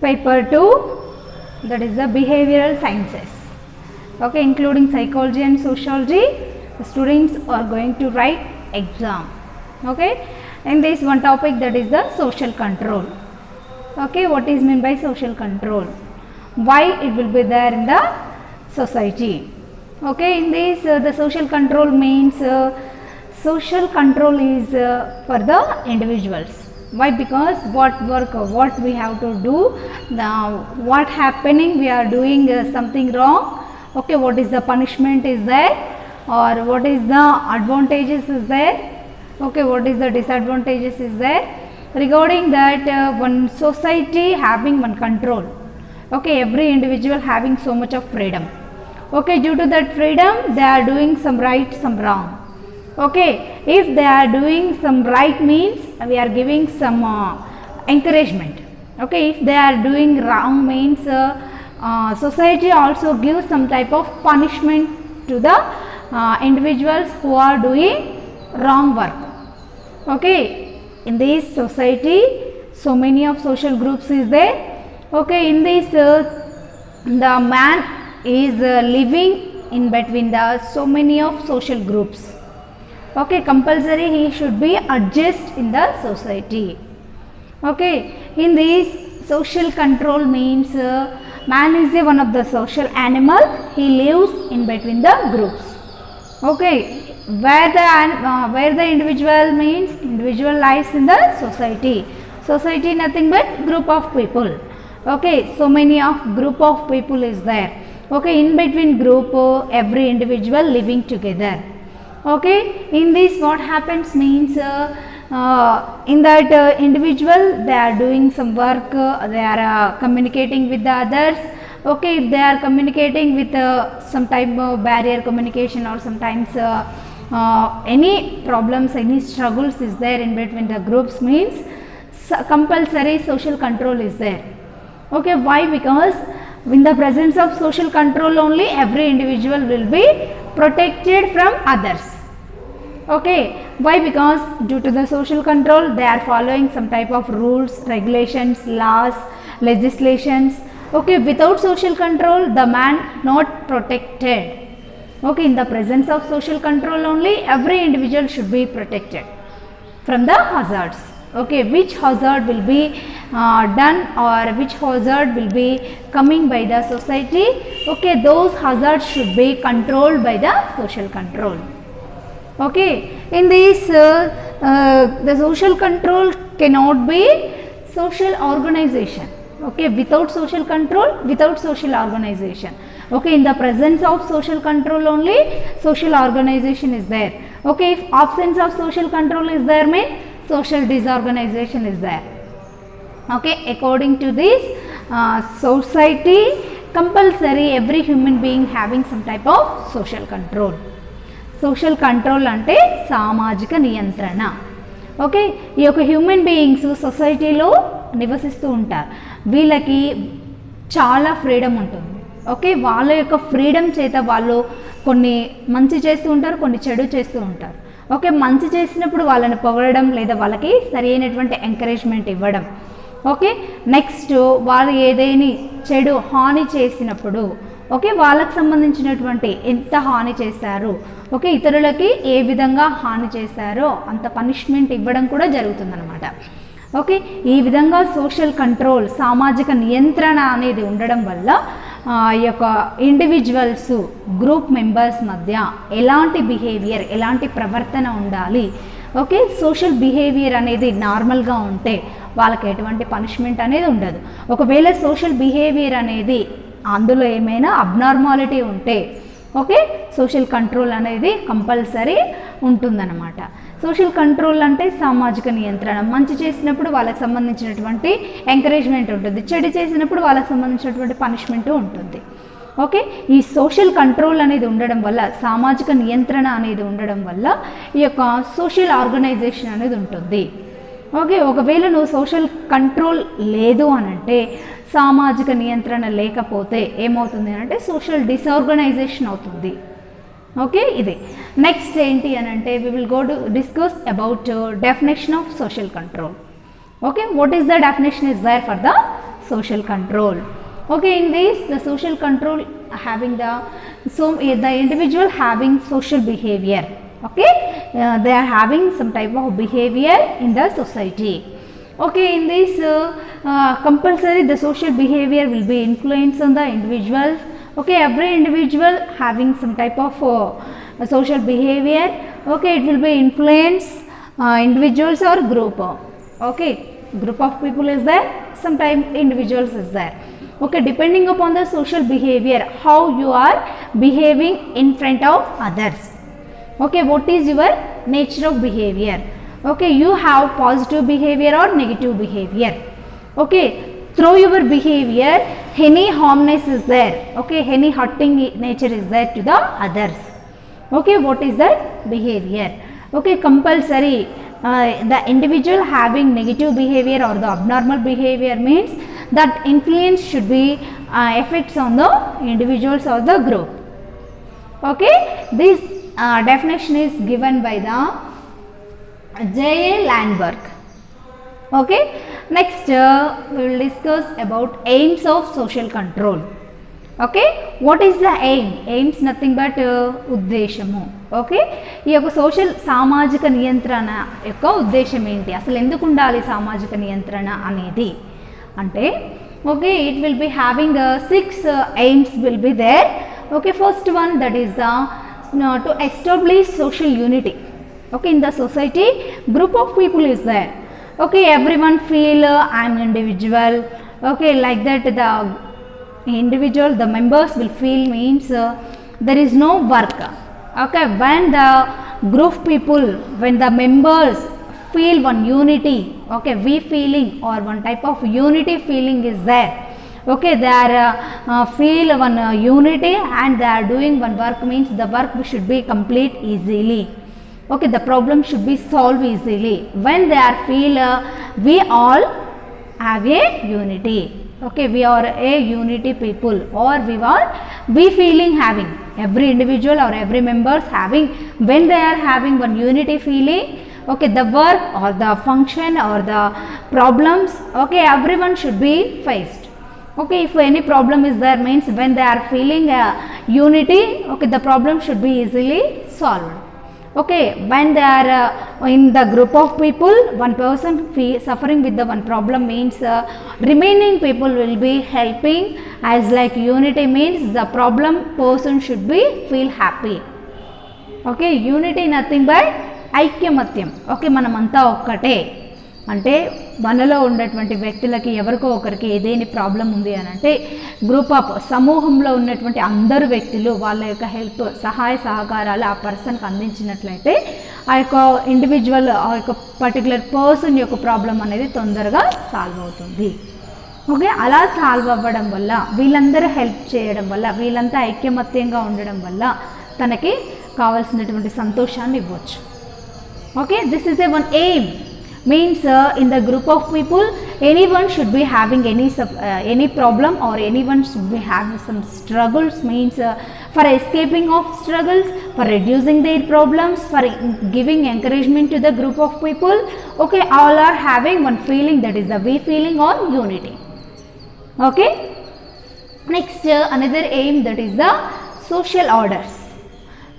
paper 2, that is the behavioral sciences. Okay, including psychology and sociology, the students are going to write exam. Okay, and this one topic, that is the social control. Okay, what is meant by social control? Why it will be there in the society? Okay, in this the social control means social control is for the individuals. Why? Because what work, what we have to do now, what happening, we are doing something wrong. Okay, what is the punishment is there, or what is the advantages is there. Okay, what is the disadvantages is there. Regarding that, one society having one control. Okay, every individual having so much of freedom. Okay, due to that freedom, they are doing some right, some wrong. Okay, if they are doing some right means we are giving some encouragement. Okay, if they are doing wrong means society also gives some type of punishment to the individuals who are doing wrong work. Okay, in this society so many of social groups is there. Okay, in this the man is living in between the so many of social groups. Okay, compulsory he should be adjust in the society. Okay, in this social control means man is one of the social animal, he lives in between the groups. Okay, where the individual means individual lives in the society. Society nothing but group of people. Okay, so many of group of people is there. Okay, in between group every individual living together. Okay, in this what happens means in that individual they are doing some work, they are communicating with the others. Okay, if they are communicating with some type of barrier communication, or sometimes any problems, any struggles is there in between the groups means compulsory social control is there. Okay, why? Because in the presence of social control only every individual will be protected from others. Okay, why? Because due to the social control they are following some type of rules, regulations, laws, legislations. Okay, without social control the man not protected. Okay, in the presence of social control only every individual should be protected from the hazards. Okay, which hazard will be done, or which hazard will be coming by the society. Okay, those hazards should be controlled by the social control. Okay, in this the social control cannot be social organization. Okay, without social control, without social organization. Okay, in the presence of social control only social organization is there. Okay, if absence of social control is there means social disorganization is there. Okay, according to this society compulsory every human being having some type of social control. Social control అంటే సామాజిక నియంత్రణ. Okay, ఈ యొక్క human beings సొసైటీలో నివసిస్తూ ఉంటారు. వీళ్ళకి చాలా ఫ్రీడమ్ ఉంటుంది. ఓకే, వాళ్ళ యొక్క ఫ్రీడమ్ చేత వాళ్ళు కొన్ని మంచి చేస్తూ ఉంటారు, కొన్ని చెడు చేస్తూ ఉంటారు. ఓకే, మంచి చేసినప్పుడు వాళ్ళని పొగడడం, లేదా వాళ్ళకి సరి అయినటువంటి ఎంకరేజ్మెంట్ ఇవ్వడం. ఓకే, నెక్స్ట్ వాళ్ళు ఏదైనా చెడు హాని చేసినప్పుడు ఓకే వాళ్ళకు సంబంధించినటువంటి ఎంత హాని చేశారు, ఓకే ఇతరులకి ఏ విధంగా హాని చేశారో అంత పనిష్మెంట్ ఇవ్వడం కూడా జరుగుతుందన్నమాట. ఓకే, ఈ విధంగా సోషల్ కంట్రోల్ సామాజిక నియంత్రణ అనేది ఉండడం వల్ల ఈ యొక్క ఇండివిజువల్స్ గ్రూప్ మెంబర్స్ మధ్య ఎలాంటి బిహేవియర్, ఎలాంటి ప్రవర్తన ఉండాలి. ఓకే, సోషల్ బిహేవియర్ అనేది నార్మల్గా ఉంటే వాళ్ళకి ఎటువంటి పనిష్మెంట్ అనేది ఉండదు. ఒకవేళ సోషల్ బిహేవియర్ అనేది అందులో ఏమైనా అబ్నార్మాలిటీ ఉంటే ఓకే సోషల్ కంట్రోల్ అనేది కంపల్సరీ ఉంటుందన్నమాట. సోషల్ కంట్రోల్ అంటే సామాజిక నియంత్రణ. మంచి చేసినప్పుడు వాళ్ళకి సంబంధించినటువంటి ఎంకరేజ్మెంట్ ఉంటుంది, చెడు చేసినప్పుడు వాళ్ళకి సంబంధించినటువంటి పనిష్మెంట్ ఉంటుంది. ఓకే, ఈ సోషల్ కంట్రోల్ అనేది ఉండడం వల్ల, సామాజిక నియంత్రణ అనేది ఉండడం వల్ల ఈ యొక్క సోషల్ ఆర్గనైజేషన్ అనేది ఉంటుంది. ఓకే, ఒకవేళ నువ్వు సోషల్ కంట్రోల్ లేదు అని అంటే, సామాజిక నియంత్రణ లేకపోతే ఏమవుతుంది అంటే సోషల్ డిసార్గనైజేషన్ అవుతుంది. ఓకే, ఇది నెక్స్ట్ ఏంటి అని అంటే we will go to discuss about definition of social control. Okay, what is the definition is there for the social control. Okay, in this the social control having the individual having social behavior. Okay, they are having some type of behavior in the society. Okay, in this compulsory the social behavior will be influenced on the individual. Okay, every individual having some type of social behavior. Okay, it will be influence individuals or group. Okay, group of people is there, sometimes individuals is there. Okay, depending upon the social behavior, how you are behaving in front of others. Okay, what is your nature of behavior? Okay, you have positive behavior or negative behavior. Okay, through your behavior any harmness is there. Okay, any hurting nature is there to the others. Okay, what is that behavior? Okay, compulsory the individual having negative behavior or the abnormal behavior means that influence should be effects on the individuals or the group. Okay, this definition is given by the J.A. Landberg. Okay, next we will discuss about aims of social control. Okay, what is the aim? Aims nothing but ఉద్దేశము. Okay, ఈ యొక్క social సామాజిక నియంత్రణ యొక్క ఉద్దేశం ఏంటి, అసలు ఎందుకు ఉండాలి సామాజిక నియంత్రణ అనేది అంటే, okay, it will be having 6 aims will be there. Okay, first one that is the to establish social unity. Okay, in the society group of people is there. Okay, everyone feel I am individual. Okay, like that the individual, the members will feel means there is no work. Okay, when the group people, when the members feel one unity, okay, we feeling or one type of unity feeling is there. Okay, they are feel one unity and they are doing one work means the work should be complete easily. Okay, the problem should be solved easily when they are feel we all have a unity. Okay, we are a unity people or we feeling having every individual or every members having, when they are having one unity feeling, okay, the work or the function or the problems, okay, everyone should be faced. Okay, if any problem is there means when they are feeling unity, okay, the problem should be easily solved. Okay, when they are in the group of people, one person suffering with the one problem means remaining people will be helping, as like unity means the problem person should be feel happy. Okay, unity nothing but ఐక్యమత్యం. Okay, మనమంతా ఒక్కటే అంటే మనలో ఉన్నటువంటి వ్యక్తులకి ఎవరికో ఒకరికి ఏదైనా ప్రాబ్లం ఉంది అని అంటే గ్రూప్ ఆఫ్ సమూహంలో ఉన్నటువంటి అందరు వ్యక్తులు వాళ్ళ యొక్క హెల్ప్ సహాయ సహకారాలు ఆ పర్సన్కి అందించినట్లయితే ఆ యొక్క ఇండివిజువల్ ఆ యొక్క పర్టికులర్ పర్సన్ యొక్క ప్రాబ్లం అనేది తొందరగా సాల్వ్ అవుతుంది. ఓకే, అలా సాల్వ్ అవ్వడం వల్ల వీళ్ళందరూ హెల్ప్ చేయడం వల్ల వీళ్ళంతా ఐక్యమత్యంగా ఉండడం వల్ల తనకి కావాల్సినటువంటి సంతోషాన్ని ఇవ్వచ్చు. Okay, this is a one aim. Means in the group of people anyone should be having any problem or anyone should be having some struggles means for escaping of struggles, for reducing their problems, for giving encouragement to the group of people. Okay, all are having one feeling, that is the we feeling or unity. Okay, next another aim, that is the social orders.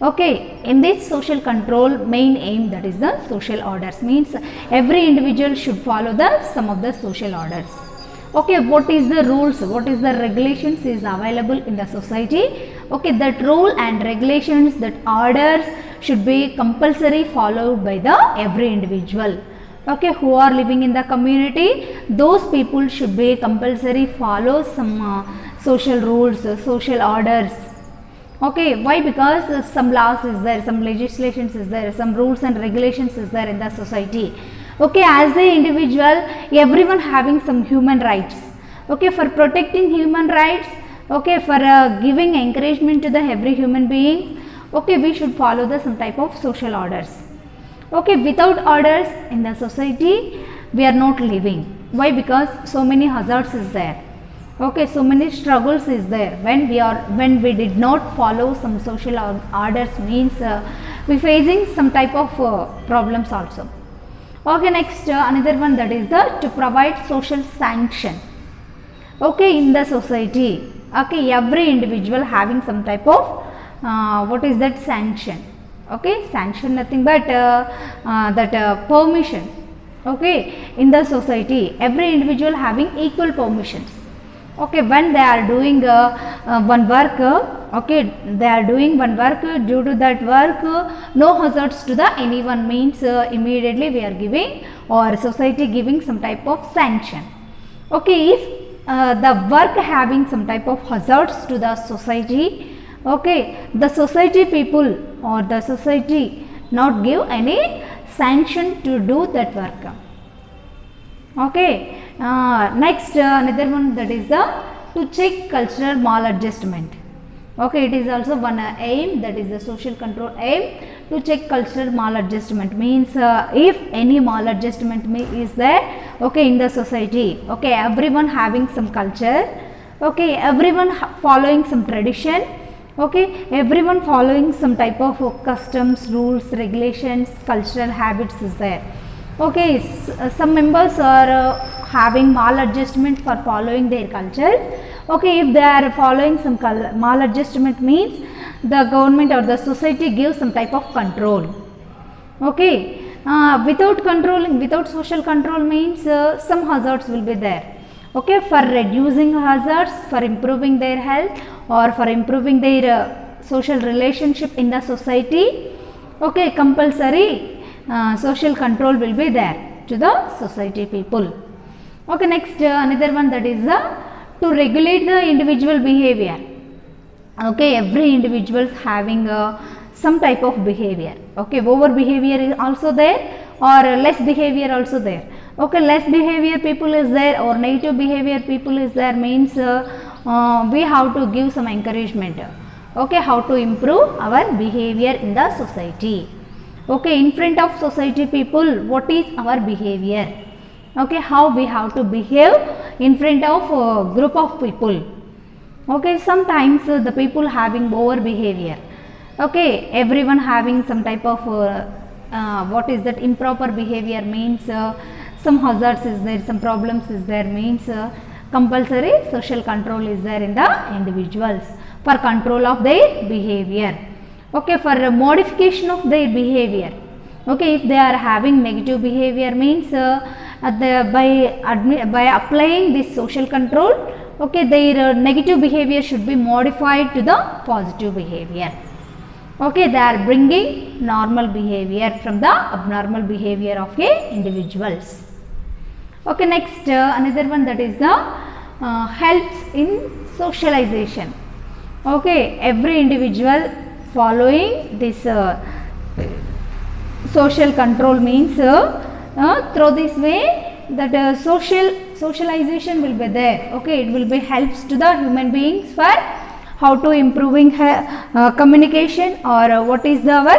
Okay, in this social control main aim, that is the social orders, means every individual should follow some of the social orders. Okay, what is the rules, what is the regulations is available in the society. Okay, that rule and regulations, that orders should be compulsory followed by the every individual. Okay, who are living in the community, those people should be compulsory follow some social rules, social orders. Okay, why? Because some laws is there, some legislations is there, some rules and regulations is there in the society. Okay, as the individual everyone having some human rights. Okay, for protecting human rights, okay, for giving encouragement to the every human being, okay, we should follow some type of social orders. Okay, without orders in the society we are not living. Why? Because so many hazards is there. Okay, so many struggles is there when we did not follow some social orders means we facing some type of problems also. Okay, next another one, that is the to provide social sanction. okay, in the society. Okay, every individual having some type of what is that, sanction. Okay, sanction nothing but that permission. Okay, in the society every individual having equal permissions. Okay, when they are doing one work, okay, they are doing one work, due to that work no hazards to the anyone means immediately we are giving, or society giving some type of sanction. Okay, if the work having some type of hazards to the society, okay, the society people or the society not give any sanction to do that work. Okay, next another one, that is the to check cultural maladjustment. Okay, it is also one aim, that is the social control aim, to check cultural maladjustment means if any maladjustment is there, okay, in the society. Okay, everyone having some culture, okay, everyone following some tradition, okay, everyone following some type of customs, rules, regulations, cultural habits is there. Okay, some members are having maladjustment for following their culture. Okay, if they are following some maladjustment means the government or the society gives some type of control. Okay, without controlling, without social control means some hazards will be there. Okay, for reducing hazards, for improving their health, or for improving their social relationship in the society, okay, compulsory social control will be there to the society people. Okay, next another one, that is to regulate the individual behavior. Okay, every individual having some type of behavior. Okay, over behavior is also there, or less behavior also there. Okay, less behavior people is there, or negative behavior people is there means we have to give some encouragement. Okay, how to improve our behavior in the society. Okay, in front of society people, what is our behavior? Okay, how we have to behave in front of a group of people. Okay, sometimes the people having over behavior. Okay, everyone having some type of what is that, improper behavior means some hazards is there, some problems is there means compulsory social control is there in the individuals for control of their behavior. Okay, for modification of their behavior. Okay, if they are having negative behavior means by applying this social control, okay, their negative behavior should be modified to the positive behavior. Okay, they are bringing normal behavior from the abnormal behavior of individuals. Okay, next another one, that is the helps in socialization. Okay, every individual following this social control means through this way that socialization will be there. Okay, it will be helps to the human beings for how to improving communication, or what is our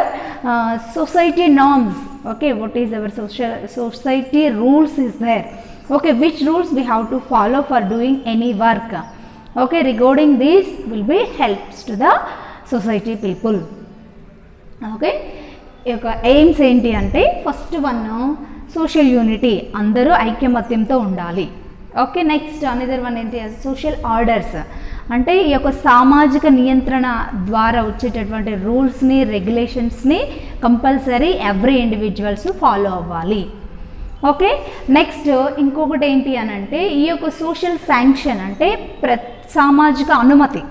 society norms. Okay, what is our society rules is there. Okay, which rules we have to follow for doing any work. Okay, regarding this will be helps to the society people. Okay, ఈ యొక్క AIIMS ఏంటి అంటే first one social unity, అందరూ ఐక్యమత్యంతో ఉండాలి. Okay, next another one ఏంటి, social orders అంటే ఈ యొక్క సామాజిక నియంత్రణ ద్వారా వచ్చేటటువంటి రూల్స్ని, రెగ్యులేషన్స్ని కంపల్సరీ ఎవ్రీ ఇండివిజువల్స్ ఫాలో అవ్వాలి. ఓకే, నెక్స్ట్ ఇంకొకటి ఏంటి అని అంటే ఈ యొక్క సోషల్ శాంక్షన్ అంటే సామాజిక అనుమతి.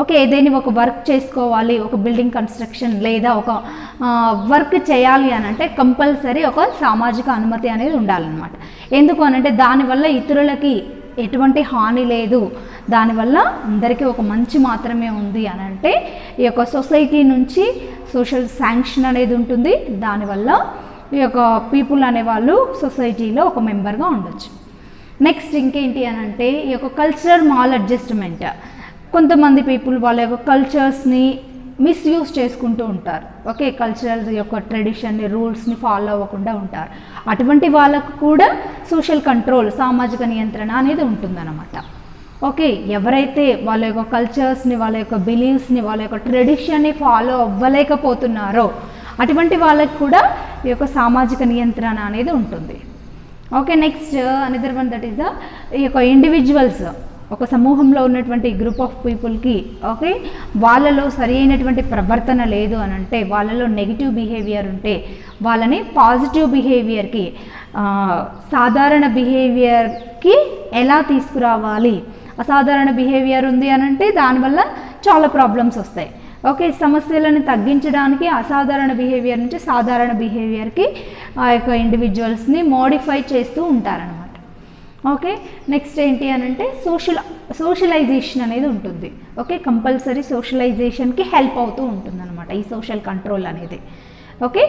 ఓకే, ఏదైనా ఒక వర్క్ చేసుకోవాలి, ఒక బిల్డింగ్ కన్స్ట్రక్షన్ లేదా ఒక వర్క్ చేయాలి అని అంటే కంపల్సరీ ఒక సామాజిక అనుమతి అనేది ఉండాలన్నమాట. ఎందుకు అనంటే దానివల్ల ఇతరులకి ఎటువంటి హాని లేదు, దానివల్ల అందరికీ ఒక మంచి మాత్రమే ఉంది అని అంటే ఈ యొక్క సొసైటీ నుంచి సోషల్ శాంక్షన్ అనేది ఉంటుంది. దానివల్ల ఈ యొక్క పీపుల్ అనేవాళ్ళు సొసైటీలో ఒక మెంబర్గా ఉండొచ్చు. నెక్స్ట్ ఇంకేంటి అని అంటే ఈ యొక్క కల్చరల్ మాల్ అడ్జస్ట్మెంట్. కొంతమంది పీపుల్ వాళ్ళ యొక్క కల్చర్స్ని మిస్యూజ్ చేసుకుంటూ ఉంటారు. ఓకే, కల్చరల్ యొక్క ట్రెడిషన్ని, రూల్స్ని ఫాలో అవ్వకుండా ఉంటారు. అటువంటి వాళ్ళకు కూడా సోషల్ కంట్రోల్, సామాజిక నియంత్రణ అనేది ఉంటుందన్నమాట. ఓకే, ఎవరైతే వాళ్ళ యొక్క కల్చర్స్ని, వాళ్ళ యొక్క బిలీవ్స్ని, వాళ్ళ యొక్క ట్రెడిషన్ని ఫాలో అవ్వలేకపోతున్నారో అటువంటి వాళ్ళకి కూడా ఈ యొక్క సామాజిక నియంత్రణ అనేది ఉంటుంది. Okay, next another one that is the ఈ యొక్క ఇండివిజువల్స్. ఒక సమూహంలో ఉన్నటువంటి గ్రూప్ ఆఫ్ పీపుల్కి ఓకే వాళ్ళలో సరి అయినటువంటి ప్రవర్తన లేదు అని అంటే, వాళ్ళలో నెగిటివ్ బిహేవియర్ ఉంటే వాళ్ళని పాజిటివ్ బిహేవియర్కి, సాధారణ బిహేవియర్కి ఎలా తీసుకురావాలి. అసాధారణ బిహేవియర్ ఉంది అని అంటే దానివల్ల చాలా ప్రాబ్లమ్స్ వస్తాయి. ఓకే, సమస్యలను తగ్గించడానికి అసాధారణ బిహేవియర్ నుంచి సాధారణ బిహేవియర్కి ఆ యొక్క ఇండివిజువల్స్ని మోడిఫై చేస్తూ ఉంటారనమాట. ఓకే, నెక్స్ట్ ఏంటి అని అంటే సోషలైజేషన్ అనేది ఉంటుంది. ఓకే, కంపల్సరీ సోషలైజేషన్కి హెల్ప్ అవుతూ ఉంటుంది అనమాట ఈ సోషల్ కంట్రోల్ అనేది. Okay,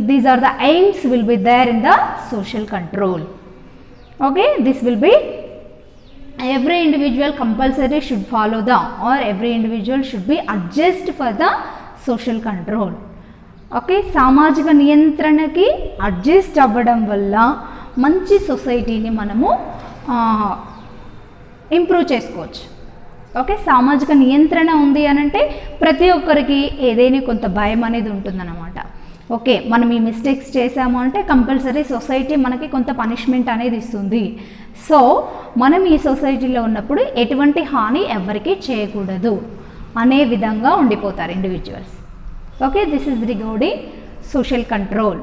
these are the aims will be there in the social control. Okay, this will be every individual compulsory should follow the, or every individual should be adjust for the social control. Okay, సామాజిక నియంత్రణకి adjust అవ్వడం వల్ల మంచి సొసైటీని మనము improve చేసుకోవచ్చు. Okay, సామాజిక నియంత్రణ ఉంది అని అంటే ప్రతి ఒక్కరికి ఏదైనా కొంత భయం అనేది ఉంటుందన్నమాట. ఓకే, మనం ఈ మిస్టేక్స్ చేసాము అంటే కంపల్సరీ సొసైటీ మనకి కొంత పనిష్మెంట్ అనేది ఇస్తుంది. సో మనం ఈ సొసైటీలో ఉన్నప్పుడు ఎటువంటి హాని ఎవరికి చేయకూడదు అనే విధంగా ఉండిపోతారు individuals. Okay, this is regarding social control.